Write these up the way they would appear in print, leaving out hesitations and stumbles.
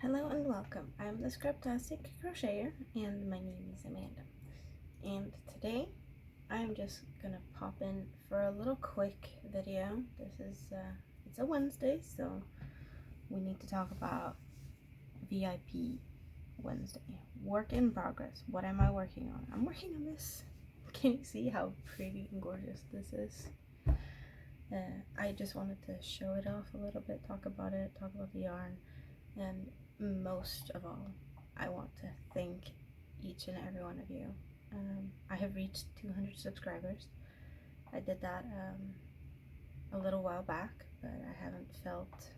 Hello and welcome. I'm the Scraptastic crocheter and my name is Amanda. And today I'm just gonna pop in for a little quick video. It's a Wednesday, so we need to talk about WIP Wednesday. Work in progress. What am I working on? I'm working on this. Can you see how pretty and gorgeous this is? I just wanted to show it off a little bit, talk about the yarn, and most of all, I want to thank each and every one of you. I have reached 200 subscribers. I did that a little while back, but I haven't felt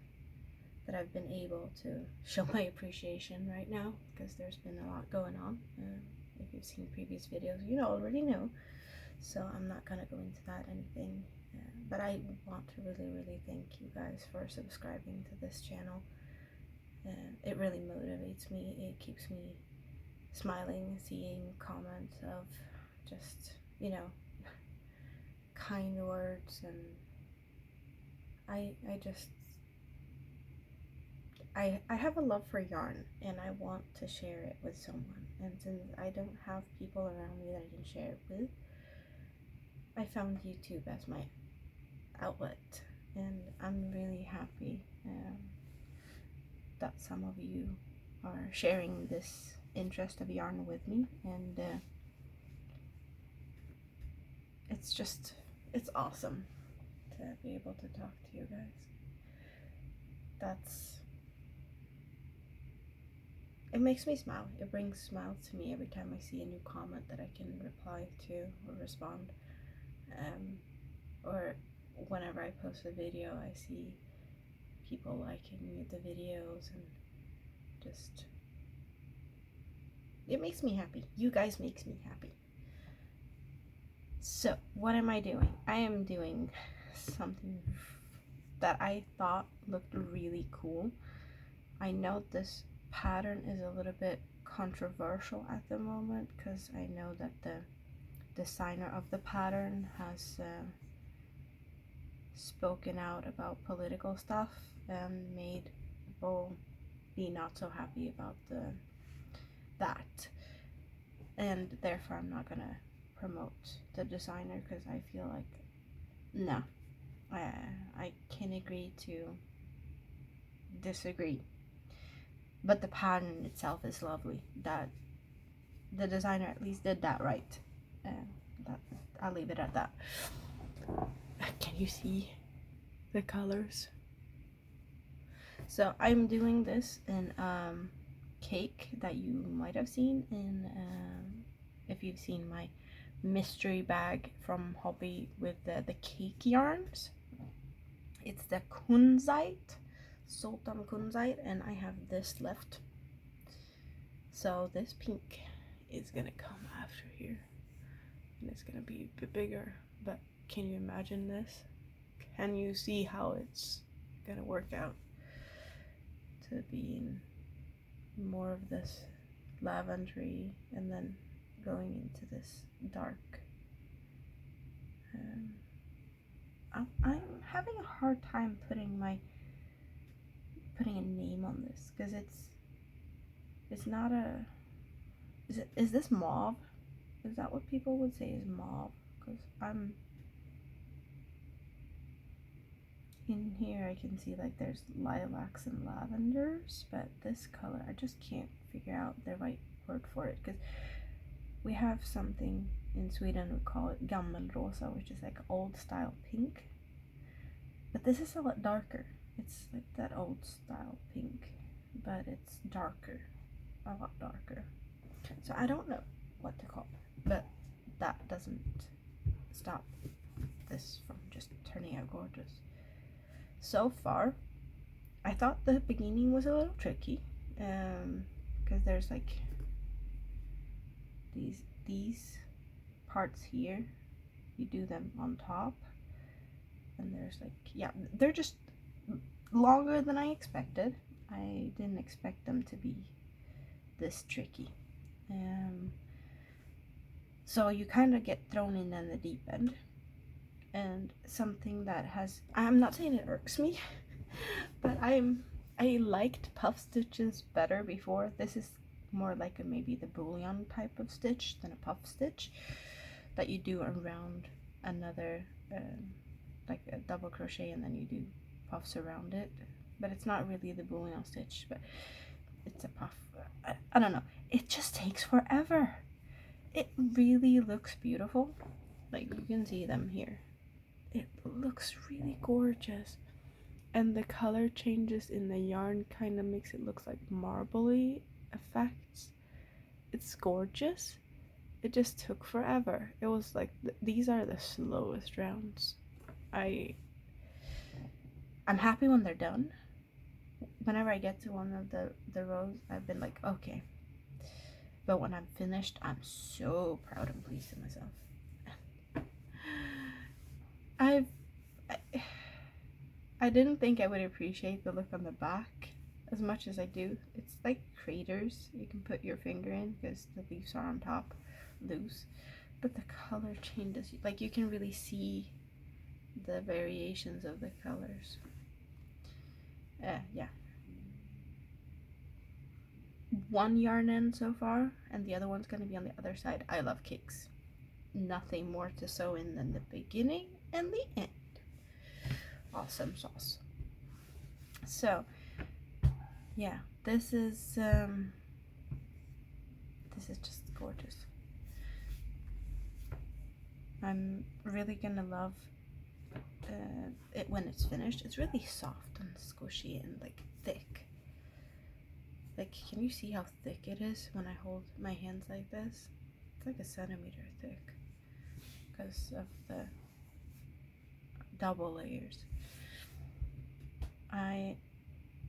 that I've been able to show my appreciation right now because there's been a lot going on. If you've seen previous videos, you already know, so I'm not gonna go into that anything. But I want to really thank you guys for subscribing to this channel. It really motivates me. It keeps me smiling, seeing comments of just, kind words, and I have a love for yarn and I want to share it with someone, and since I don't have people around me that I can share it with, I found YouTube as my outlet, and I'm really happy that some of you are sharing this interest of yarn with me, and it's awesome to be able to talk to you guys. It makes me smile. It brings smiles to me every time I see a new comment that I can reply to or respond, or whenever I post a video, I see people liking the videos, and just, it makes me happy. You guys makes me happy. So what am I doing? I am doing something that I thought looked really cool. I know this pattern is a little bit controversial at the moment because I know that the designer of the pattern has spoken out about political stuff and made people be not so happy about that, and therefore I'm not gonna promote the designer because I feel like, no, I can agree to disagree, but the pattern itself is lovely. That the designer at least did that right, and that I'll leave it at that. Can you see the colors? So I'm doing this in cake that you might have seen in if you've seen my mystery bag from Hobbii with the cake yarns. It's the Kunzite, Sultan Kunzite, and I have this left. So this pink is gonna come after here, and it's gonna be a bit bigger, but can you imagine this? Can you see how it's gonna work out to being more of this lavendery and then going into this dark? I'm having a hard time putting a name on this because it's not a, is this mauve? Is that what people would say is mauve? Because I'm in here, I can see like there's lilacs and lavenders, but this color I just can't figure out the right word for it, because we have something in Sweden we call it gammelrosa, which is like old style pink, but this is a lot darker. It's like that old style pink, but it's darker, a lot darker. So I don't know what to call it, but that doesn't stop this from just turning out gorgeous. So far, I thought the beginning was a little tricky, because there's like these parts here, you do them on top, and there's like, yeah, they're just longer than I expected. I didn't expect them to be this tricky. So you kind of get thrown in the deep end. And something that has, I'm not saying it irks me, but I'm I liked puff stitches better before. This is more like a maybe the bullion type of stitch than a puff stitch that you do around another like a double crochet, and then you do puffs around it, but it's not really the bullion stitch, but it's a puff. I don't know, it just takes forever. It really looks beautiful, like you can see them here. It looks really gorgeous, and the color changes in the yarn kind of makes it look like marbly effects. It's gorgeous. It just took forever. It was like these are the slowest rounds. I'm happy when they're done. Whenever I get to one of the rows, I've been like, okay. But when I'm finished, I'm so proud and pleased with myself. I didn't think I would appreciate the look on the back as much as I do. It's like craters you can put your finger in because the leaves are on top loose, but the color changes, like you can really see the variations of the colors. Yeah, one yarn end so far, and the other one's going to be on the other side. I love cakes. Nothing more to sew in than the beginning and the end. Awesome sauce. So yeah, this is just gorgeous. I'm really gonna love it when it's finished. It's really soft and squishy and like thick. Like, can you see how thick it is when I hold my hands like this? It's like a centimeter thick because of the double layers. I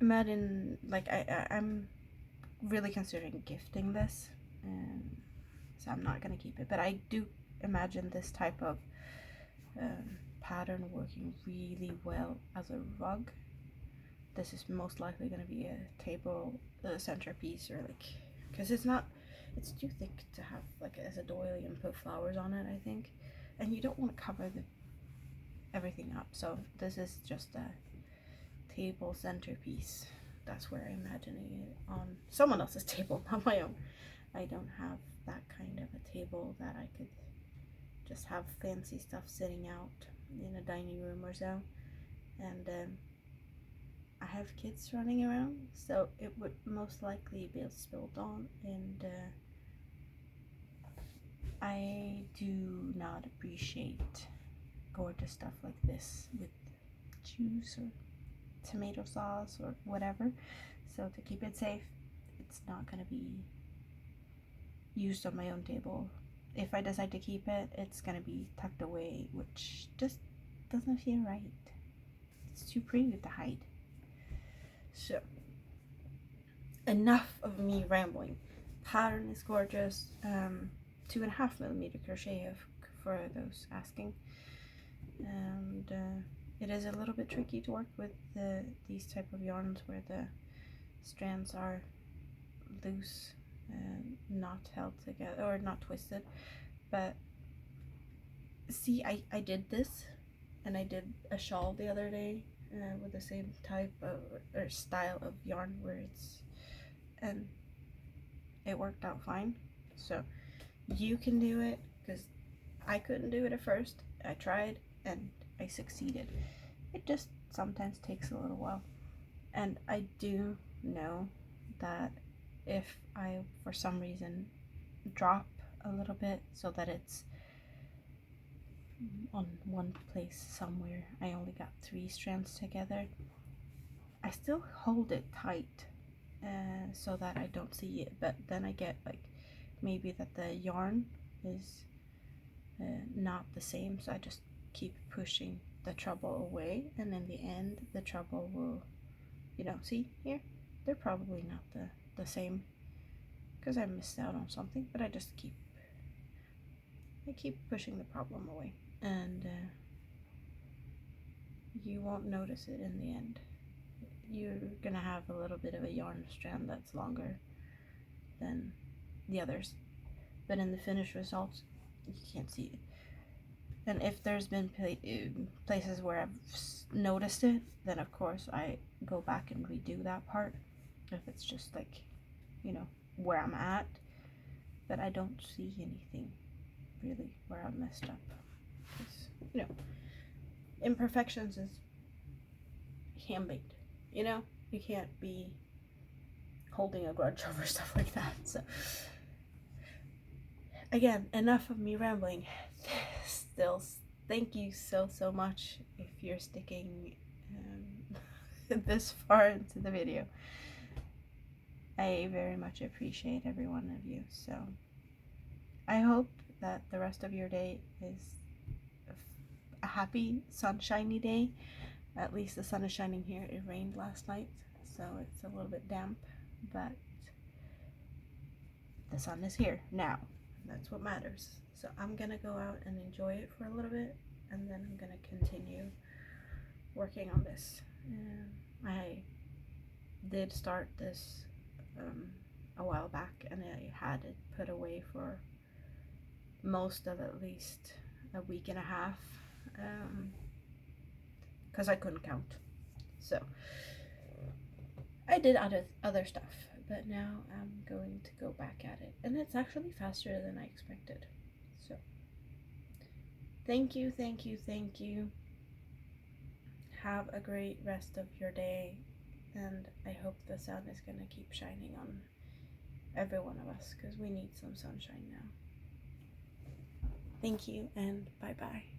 imagine, like, I'm really considering gifting this, so I'm not gonna keep it, but I do imagine this type of pattern working really well as a rug. This is most likely going to be a table centerpiece, or like, because it's too thick to have like as a doily and put flowers on it, I think, and you don't want to cover everything up, so this is just a table centerpiece. That's where I'm imagining it, on someone else's table, not my own. I don't have that kind of a table that I could just have fancy stuff sitting out in a dining room or so, and I have kids running around, so it would most likely be spilled on, and I do not appreciate gorgeous stuff like this with juice or tomato sauce or whatever. So to keep it safe, it's not going to be used on my own table. If I decide to keep it, it's going to be tucked away, which just doesn't feel right. It's too pretty to hide. So, enough of me rambling. Pattern is gorgeous. 2.5mm crochet for those asking, and it is a little bit tricky to work with these type of yarns where the strands are loose and not held together or not twisted. But see, I did this, and I did a shawl the other day with the same type of or style of yarn where and it worked out fine. So you can do it, because I couldn't do it at first. I tried and I succeeded. It just sometimes takes a little while, and I do know that if I for some reason drop a little bit so that it's on one place somewhere, I only got 3 strands together, I still hold it tight so that I don't see it, but then I get like maybe that the yarn is not the same, so I just keep pushing the trouble away, and in the end the trouble will, see here, they're probably not the same because I missed out on something, but I keep pushing the problem away, and you won't notice it in the end. You're gonna have a little bit of a yarn strand that's longer than the others, but in the finished results you can't see it. And if there's been places where I've noticed it, then of course I go back and redo that part if it's just like, you know, where I'm at. But I don't see anything really where I messed up. Because, you know, imperfections is hand-baked, you know? You can't be holding a grudge over stuff like that. So, again, enough of me rambling. Still, thank you so much if you're sticking this far into the video. I very much appreciate every one of you. So I hope that the rest of your day is a happy, sunshiny day. At least the sun is shining here. It rained last night, so it's a little bit damp, but the sun is here now. That's what matters. So I'm gonna go out and enjoy it for a little bit, and then I'm gonna continue working on this. I did start this a while back, and I had it put away for most of at least a week and a half, because I couldn't count. So I did other stuff, but now I'm going to go back at it, and it's actually faster than I expected. So thank you. Have a great rest of your day, and I hope the sun is going to keep shining on every one of us, because we need some sunshine now. Thank you, and bye-bye.